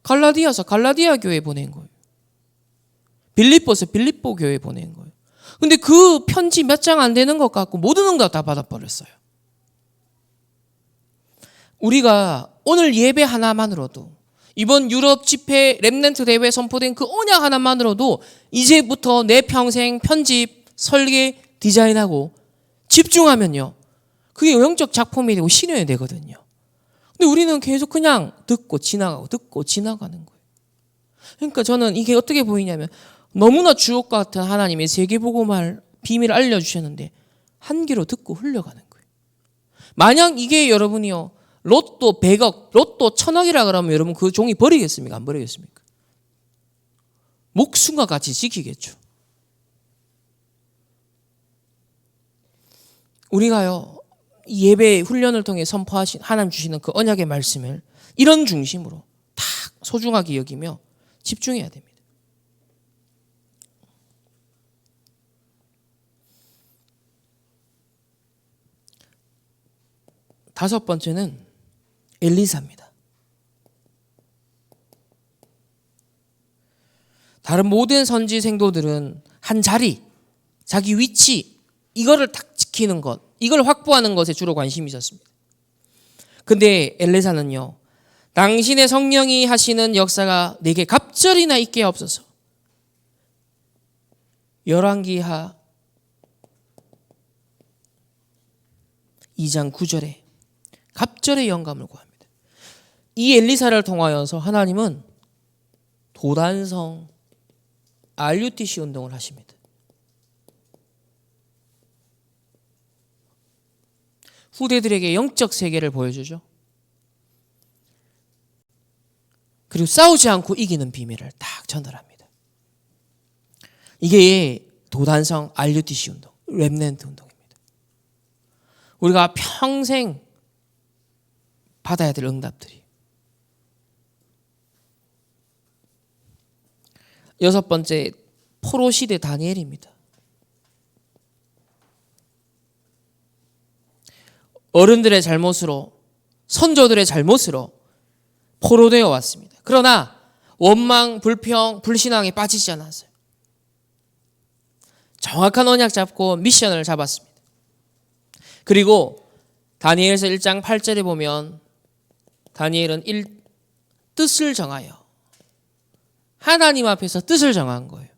갈라디아서 갈라디아 교회 보낸 거예요. 빌립보서 빌립보 교회 보낸 거예요. 근데 그 편지 몇 장 안 되는 것 같고 모든 것 다 받아버렸어요. 우리가 오늘 예배 하나만으로도 이번 유럽 집회 렘넌트 대회 선포된 그 언약 하나만으로도 이제부터 내 평생 편집, 설계, 디자인하고 집중하면요. 그게 영적 작품이 되고 실현이 되거든요. 근데 우리는 계속 그냥 듣고 지나가는 거예요. 그러니까 저는 이게 어떻게 보이냐면 너무나 주옥과 같은 하나님의 세계복음할 비밀을 알려주셨는데 한 귀로 듣고 흘려가는 거예요. 만약 이게 여러분이요. 로또 100억, 로또 1000억이라 그러면 여러분 그 종이 버리겠습니까? 안 버리겠습니까? 목숨과 같이 지키겠죠. 우리가요. 예배 훈련을 통해 선포하신 하나님 주시는 그 언약의 말씀을 이런 중심으로 딱 소중하게 여기며 집중해야 됩니다. 다섯 번째는 엘리사입니다. 다른 모든 선지 생도들은 한 자리, 자기 위치 이거를 딱 지키는 것, 이걸 확보하는 것에 주로 관심이 있었습니다. 근데 엘리사는요. 당신의 성령이 하시는 역사가 내게 갑절이나 있게 없어서 열왕기하 2장 9절에 갑절의 영감을 구합니다. 이 엘리사를 통하여서 하나님은 도단성 RUTC 운동을 하십니다. 후대들에게 영적 세계를 보여주죠. 그리고 싸우지 않고 이기는 비밀을 딱 전달합니다. 이게 도단성 RUTC 운동, 렘넌트 운동입니다. 우리가 평생 받아야 될 응답들이. 여섯 번째, 포로 시대 다니엘입니다. 어른들의 잘못으로, 선조들의 잘못으로 포로되어 왔습니다. 그러나 원망, 불평, 불신앙에 빠지지 않았어요. 정확한 언약 잡고 미션을 잡았습니다. 그리고 다니엘서 1장 8절에 보면 다니엘은 뜻을 정하여 하나님 앞에서 뜻을 정한 거예요.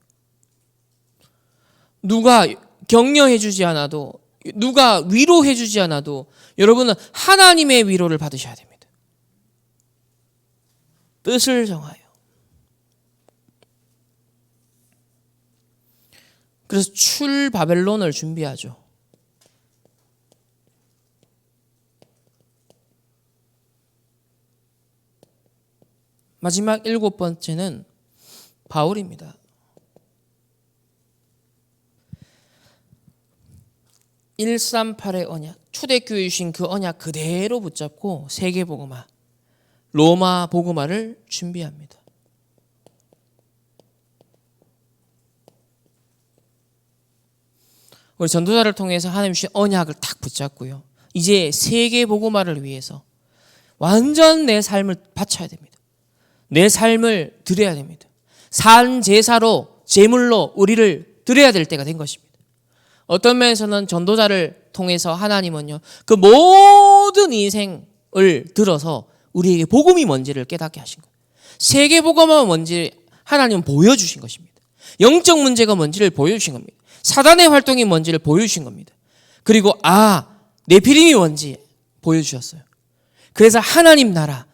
누가 격려해 주지 않아도, 누가 위로해 주지 않아도 여러분은 하나님의 위로를 받으셔야 됩니다. 뜻을 정하여. 그래서 출 바벨론을 준비하죠. 마지막 일곱 번째는 바울입니다. 138의 언약, 초대교회 주신 그 언약 그대로 붙잡고 세계복음화, 로마 복음화를 준비합니다. 우리 전도자를 통해서 하나님 주신 언약을 딱 붙잡고요. 이제 세계복음화를 위해서 완전 내 삶을 바쳐야 됩니다. 내 삶을 드려야 됩니다. 산 제사로, 제물로 우리를 드려야 될 때가 된 것입니다. 어떤 면에서는 전도자를 통해서 하나님은요, 그 모든 인생을 들어서 우리에게 복음이 뭔지를 깨닫게 하신 거예요. 세계 복음은 뭔지 하나님은 보여주신 것입니다. 영적 문제가 뭔지를 보여주신 겁니다. 사단의 활동이 뭔지를 보여주신 겁니다. 그리고 네피림이 뭔지 보여주셨어요. 그래서 하나님 나라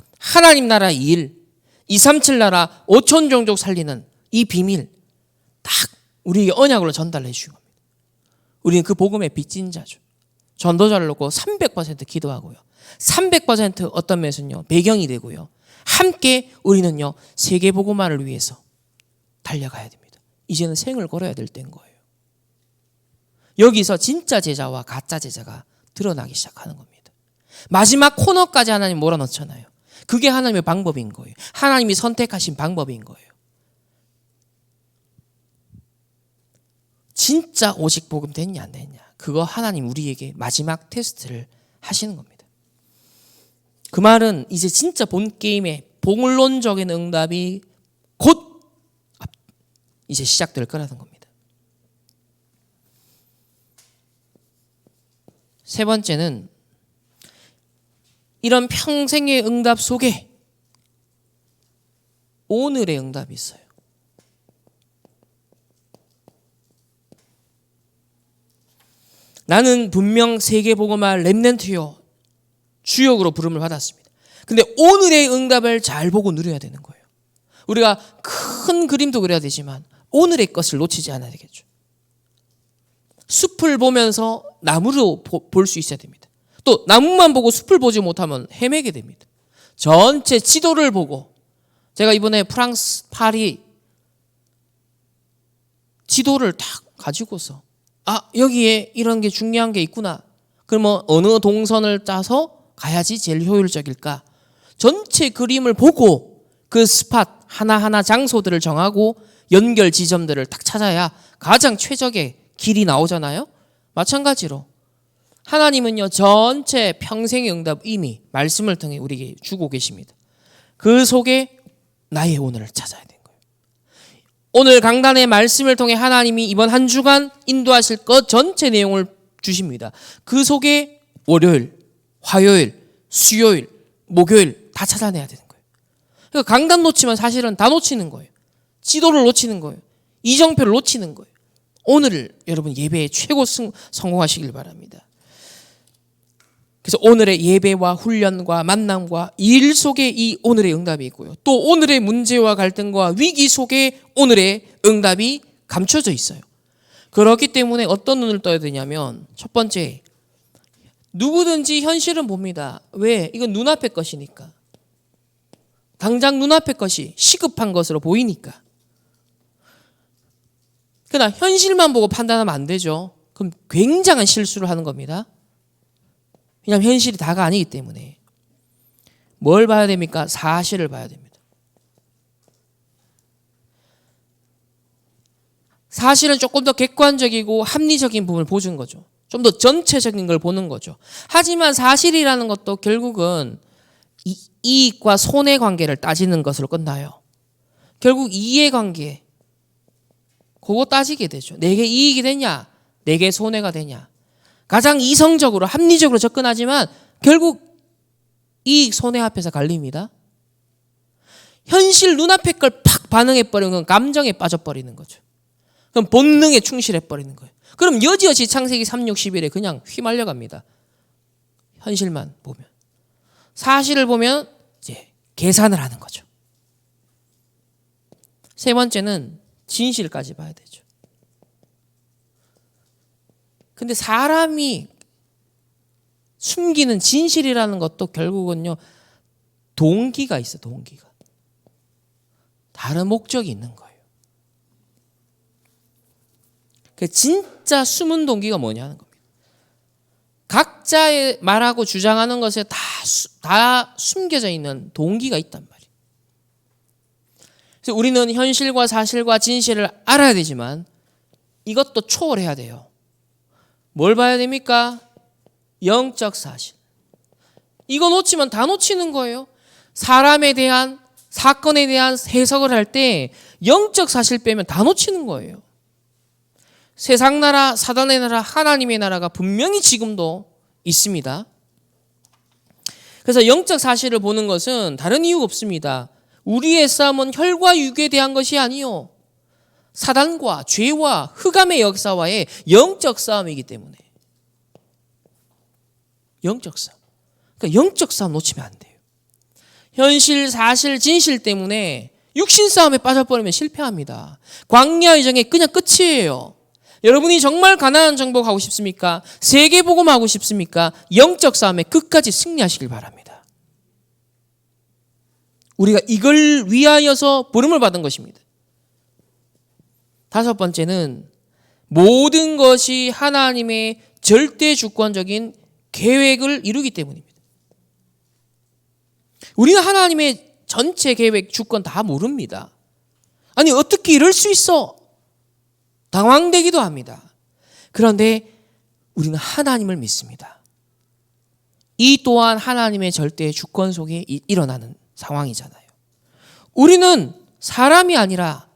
일, 237 나라 5천 종족 살리는 이 비밀 딱 우리에게 언약으로 전달해 주신 겁니다. 우리는 그 복음의 빚진 자죠. 전도자를 놓고 300% 기도하고요. 300% 어떤 면에서는요, 배경이 되고요. 함께 우리는요, 세계 복음화를 위해서 달려가야 됩니다. 이제는 생을 걸어야 될 때인 거예요. 여기서 진짜 제자와 가짜 제자가 드러나기 시작하는 겁니다. 마지막 코너까지 하나님 몰아넣잖아요. 그게 하나님의 방법인 거예요. 하나님이 선택하신 방법인 거예요. 진짜 오직 복음 됐냐 안 됐냐, 그거 하나님 우리에게 마지막 테스트를 하시는 겁니다. 그 말은 이제 진짜 본 게임의 본론적인 응답이 곧 이제 시작될 거라는 겁니다. 세 번째는 이런 평생의 응답 속에 오늘의 응답이 있어요. 나는 분명 세계복음화 렘넌트요, 주역으로 부름을 받았습니다. 근데 오늘의 응답을 잘 보고 누려야 되는 거예요. 우리가 큰 그림도 그려야 되지만 오늘의 것을 놓치지 않아야 되겠죠. 숲을 보면서 나무로 볼 수 있어야 됩니다. 또 나무만 보고 숲을 보지 못하면 헤매게 됩니다. 전체 지도를 보고, 제가 이번에 프랑스 파리 지도를 딱 가지고서 여기에 이런 게 중요한 게 있구나. 그러면 어느 동선을 짜서 가야지 제일 효율적일까? 전체 그림을 보고 그 스팟 하나하나 장소들을 정하고 연결 지점들을 딱 찾아야 가장 최적의 길이 나오잖아요. 마찬가지로 하나님은요, 전체 평생의 응답 이미 말씀을 통해 우리에게 주고 계십니다. 그 속에 나의 오늘을 찾아야 되는 거예요. 오늘 강단의 말씀을 통해 하나님이 이번 한 주간 인도하실 것 전체 내용을 주십니다. 그 속에 월요일, 화요일, 수요일, 목요일 다 찾아내야 되는 거예요. 그러니까 강단 놓치면 사실은 다 놓치는 거예요. 지도를 놓치는 거예요. 이정표를 놓치는 거예요. 오늘 여러분 예배에 최고 성공하시길 바랍니다. 그래서 오늘의 예배와 훈련과 만남과 일 속에 이 오늘의 응답이 있고요. 또 오늘의 문제와 갈등과 위기 속에 오늘의 응답이 감춰져 있어요. 그렇기 때문에 어떤 눈을 떠야 되냐면, 첫 번째, 누구든지 현실은 봅니다. 왜? 이건 눈앞의 것이니까. 당장 눈앞의 것이 시급한 것으로 보이니까. 그러나 현실만 보고 판단하면 안 되죠. 그럼 굉장한 실수를 하는 겁니다. 왜냐하면 현실이 다가 아니기 때문에. 뭘 봐야 됩니까? 사실을 봐야 됩니다. 사실은 조금 더 객관적이고 합리적인 부분을 보는 거죠. 좀 더 전체적인 걸 보는 거죠. 하지만 사실이라는 것도 결국은 이익과 손해 관계를 따지는 것으로 끝나요. 결국 이해관계, 그거 따지게 되죠. 내게 이익이 되냐, 내게 손해가 되냐. 가장 이성적으로 합리적으로 접근하지만 결국 이익 손해 앞에서 갈립니다. 현실 눈앞의 걸 팍 반응해버리는 건 감정에 빠져버리는 거죠. 그럼 본능에 충실해버리는 거예요. 그럼 여지없이 창세기 3:61에 그냥 휘말려갑니다. 현실만 보면. 사실을 보면 이제 계산을 하는 거죠. 세 번째는 진실까지 봐야 되죠. 근데 사람이 숨기는 진실이라는 것도 결국은요, 동기가 있어, 동기가. 다른 목적이 있는 거예요. 그 진짜 숨은 동기가 뭐냐는 겁니다. 각자의 말하고 주장하는 것에 다 숨겨져 있는 동기가 있단 말이에요. 그래서 우리는 현실과 사실과 진실을 알아야 되지만 이것도 초월해야 돼요. 뭘 봐야 됩니까? 영적 사실. 이거 놓치면 다 놓치는 거예요. 사람에 대한, 사건에 대한 해석을 할 때 영적 사실 빼면 다 놓치는 거예요. 세상 나라, 사단의 나라, 하나님의 나라가 분명히 지금도 있습니다. 그래서 영적 사실을 보는 것은 다른 이유가 없습니다. 우리의 싸움은 혈과 육에 대한 것이 아니요, 사단과 죄와 흑암의 역사와의 영적 싸움이기 때문에. 영적 싸움. 그러니까 영적 싸움 놓치면 안 돼요. 현실, 사실, 진실 때문에 육신 싸움에 빠져버리면 실패합니다. 광야의 정에 그냥 끝이에요. 여러분이 정말 가나안 정복하고 싶습니까? 세계복음 하고 싶습니까? 영적 싸움에 끝까지 승리하시길 바랍니다. 우리가 이걸 위하여서 부름을 받은 것입니다. 다섯 번째는 모든 것이 하나님의 절대 주권적인 계획을 이루기 때문입니다. 우리는 하나님의 전체 계획, 주권 다 모릅니다. 아니, 어떻게 이럴 수 있어? 당황되기도 합니다. 그런데 우리는 하나님을 믿습니다. 이 또한 하나님의 절대 주권 속에 일어나는 상황이잖아요. 우리는 사람이 아니라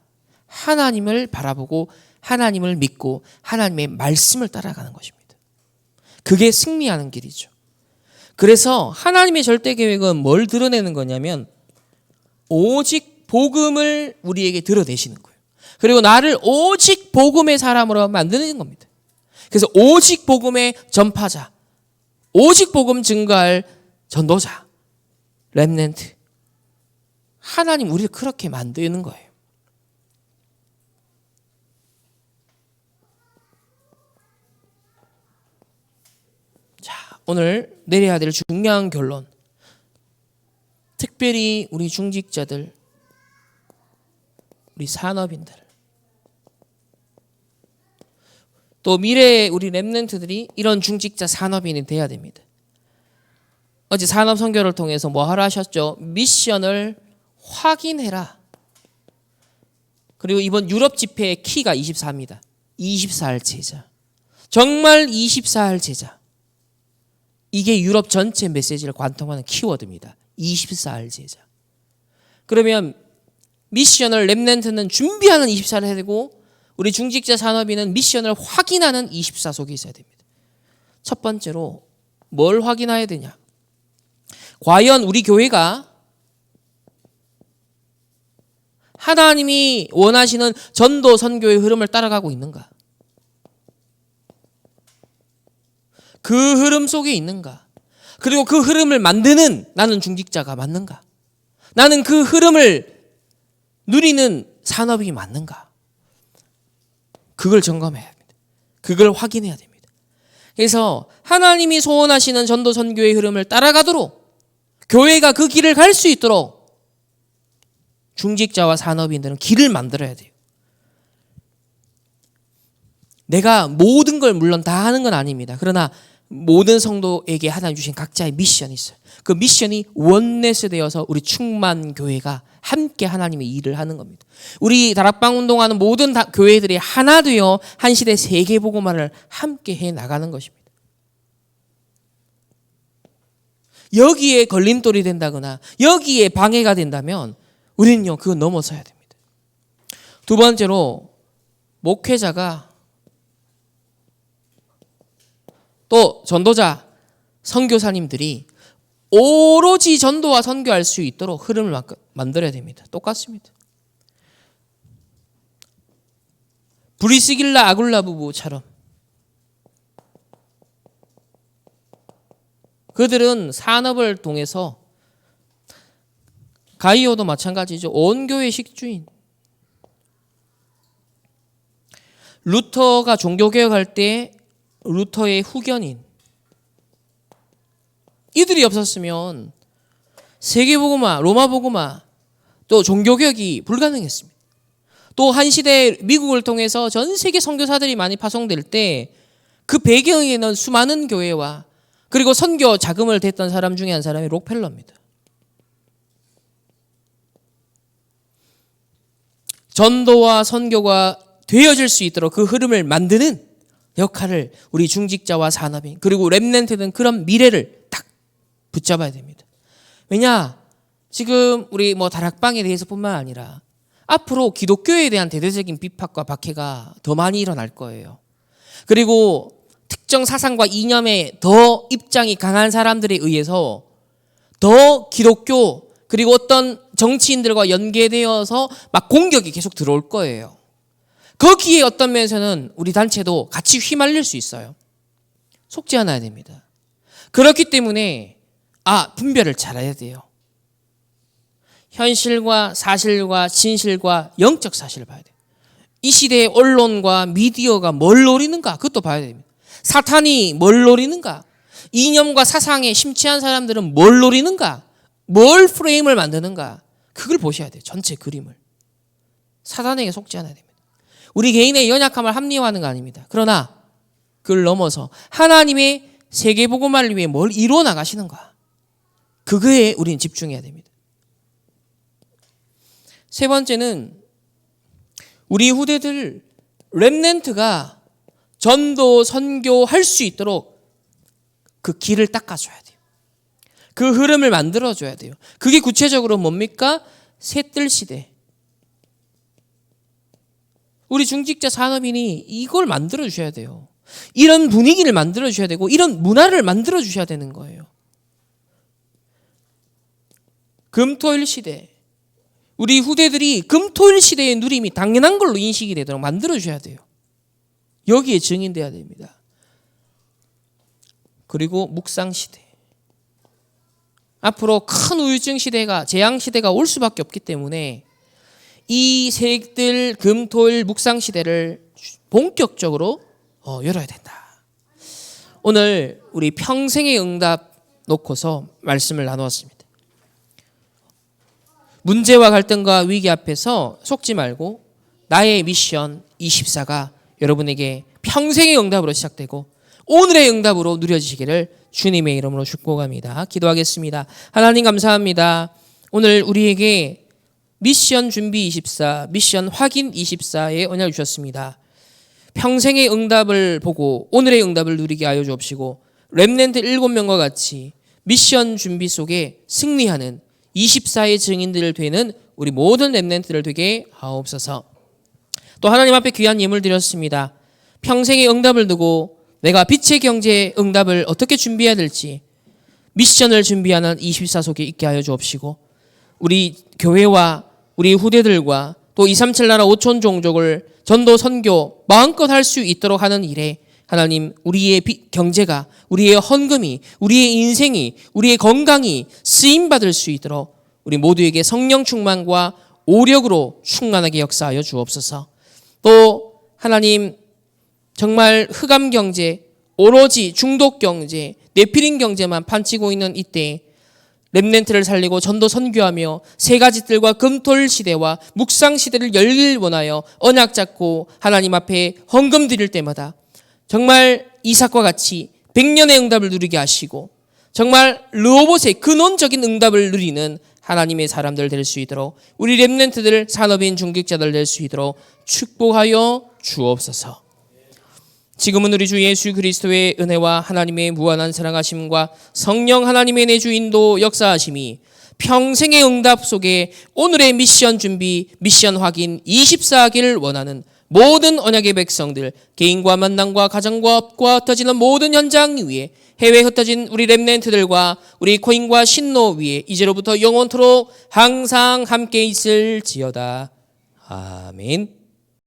하나님을 바라보고 하나님을 믿고 하나님의 말씀을 따라가는 것입니다. 그게 승리하는 길이죠. 그래서 하나님의 절대 계획은 뭘 드러내는 거냐면 오직 복음을 우리에게 드러내시는 거예요. 그리고 나를 오직 복음의 사람으로 만드는 겁니다. 그래서 오직 복음의 전파자, 오직 복음 증거할 전도자, 렘넌트. 하나님 우리를 그렇게 만드는 거예요. 자, 오늘 내려야 될 중요한 결론. 특별히 우리 중직자들, 우리 산업인들, 또 미래의 우리 렘넌트들이 이런 중직자 산업인이 돼야 됩니다. 어제 산업 선교를 통해서 뭐 하라 하셨죠? 미션을 확인해라. 그리고 이번 유럽 집회의 키가 24입니다. 24할 제자. 정말 24할 제자. 이게 유럽 전체 메시지를 관통하는 키워드입니다. 24할 제자. 그러면 미션을 렘넌트는 준비하는 24를 해야 되고 우리 중직자 산업인은 미션을 확인하는 24 속에 있어야 됩니다. 첫 번째로 뭘 확인해야 되냐? 과연 우리 교회가 하나님이 원하시는 전도 선교의 흐름을 따라가고 있는가? 그 흐름 속에 있는가? 그리고 그 흐름을 만드는 나는 중직자가 맞는가? 나는 그 흐름을 누리는 산업이 맞는가? 그걸 점검해야 합니다. 그걸 확인해야 됩니다. 그래서 하나님이 소원하시는 전도 선교의 흐름을 따라가도록 교회가 그 길을 갈 수 있도록 중직자와 산업인들은 길을 만들어야 돼요. 내가 모든 걸 물론 다 하는 건 아닙니다. 그러나 모든 성도에게 하나님 주신 각자의 미션이 있어요. 그 미션이 원넷이 되어서 우리 충만교회가 함께 하나님의 일을 하는 겁니다. 우리 다락방 운동하는 모든 교회들이 하나 되어 한 시대 세계복음화를 함께 해 나가는 것입니다. 여기에 걸림돌이 된다거나 여기에 방해가 된다면 우리는요 그거 넘어서야 됩니다. 두 번째로 목회자가 또 전도자, 선교사님들이 오로지 전도와 선교할 수 있도록 흐름을 만들어야 됩니다. 똑같습니다. 브리스길라 아굴라 부부처럼 그들은 산업을 통해서 가이오도 마찬가지죠. 온 교회 식주인. 루터가 종교개혁할 때 루터의 후견인. 이들이 없었으면 세계복음화, 로마복음화, 또 종교개혁이 불가능했습니다. 또 한 시대 미국을 통해서 전 세계 선교사들이 많이 파송될 때 그 배경에는 수많은 교회와 그리고 선교 자금을 댔던 사람 중에 한 사람이 록펠러입니다. 전도와 선교가 되어질 수 있도록 그 흐름을 만드는 역할을 우리 중직자와 산업인 그리고 렘넌트는 그런 미래를 딱 붙잡아야 됩니다. 왜냐? 지금 우리 다락방에 대해서뿐만 아니라 앞으로 기독교에 대한 대대적인 비판과 박해가 더 많이 일어날 거예요. 그리고 특정 사상과 이념에 더 입장이 강한 사람들에 의해서 더 기독교 그리고 어떤 정치인들과 연계되어서 막 공격이 계속 들어올 거예요. 거기에 어떤 면에서는 우리 단체도 같이 휘말릴 수 있어요. 속지 않아야 됩니다. 그렇기 때문에 분별을 잘해야 돼요. 현실과 사실과 진실과 영적 사실을 봐야 돼요. 이 시대의 언론과 미디어가 뭘 노리는가 그것도 봐야 됩니다. 사탄이 뭘 노리는가, 이념과 사상에 심취한 사람들은 뭘 노리는가, 뭘 프레임을 만드는가 그걸 보셔야 돼요. 전체 그림을. 사단에게 속지 않아야 됩니다. 우리 개인의 연약함을 합리화하는 거 아닙니다. 그러나 그걸 넘어서 하나님의 세계복음화를 위해 뭘 이루어 나가시는가 그거에 우리는 집중해야 됩니다. 세 번째는 우리 후대들 렘넌트가 전도 선교할 수 있도록 그 길을 닦아줘야 돼요. 그 흐름을 만들어줘야 돼요. 그게 구체적으로 뭡니까? 셋들 시대. 우리 중직자 산업인이 이걸 만들어주셔야 돼요. 이런 분위기를 만들어주셔야 되고 이런 문화를 만들어주셔야 되는 거예요. 금토일 시대. 우리 후대들이 금토일 시대의 누림이 당연한 걸로 인식이 되도록 만들어주셔야 돼요. 여기에 증인돼야 됩니다. 그리고 묵상 시대. 앞으로 큰 우울증 시대가 재앙 시대가 올 수밖에 없기 때문에 이 색들 금토일 묵상 시대를 본격적으로 열어야 된다. 오늘 우리 평생의 응답 놓고서 말씀을 나누었습니다. 문제와 갈등과 위기 앞에서 속지 말고 나의 미션 24가 여러분에게 평생의 응답으로 시작되고 오늘의 응답으로 누려지시기를 주님의 이름으로 축복합니다. 기도하겠습니다. 하나님 감사합니다. 오늘 우리에게 미션 준비 24, 미션 확인 24의 언약을 주셨습니다. 평생의 응답을 보고 오늘의 응답을 누리게 하여 주옵시고 렘넌트 7명과 같이 미션 준비 속에 승리하는 24의 증인들 되는 우리 모든 렘넌트들 되게 하옵소서. 또 하나님 앞에 귀한 예물 드렸습니다. 평생의 응답을 두고 내가 빛의 경제의 응답을 어떻게 준비해야 될지 미션을 준비하는 24 속에 있게 하여 주옵시고 우리 교회와 우리 후대들과 또 237 나라 5천 종족을 전도 선교 마음껏 할 수 있도록 하는 일에 하나님 우리의 경제가 우리의 헌금이 우리의 인생이 우리의 건강이 쓰임받을 수 있도록 우리 모두에게 성령 충만과 오력으로 충만하게 역사하여 주옵소서. 또 하나님 정말 흑암 경제 오로지 중독 경제 네피림 경제만 판치고 있는 이때 렘넌트를 살리고 전도 선교하며 세 가지 뜰과 금토일 시대와 묵상 시대를 열길 원하여 언약 잡고 하나님 앞에 헌금 드릴 때마다 정말 이삭과 같이 100년의 응답을 누리게 하시고 정말 르호봇의 근원적인 응답을 누리는 하나님의 사람들 될 수 있도록 우리 렘넌트들 산업인 중직자들 될 수 있도록 축복하여 주옵소서. 지금은 우리 주 예수 그리스도의 은혜와 하나님의 무한한 사랑하심과 성령 하나님의 내주 인도 역사하심이 평생의 응답 속에 오늘의 미션 준비, 미션 확인 24기를 원하는 모든 언약의 백성들, 개인과 만남과 가정과 업과 흩어지는 모든 현장 위에 해외에 흩어진 우리 렘넌트들과 우리 코인과 신노 위에 이제로부터 영원토록 항상 함께 있을지어다. 아멘.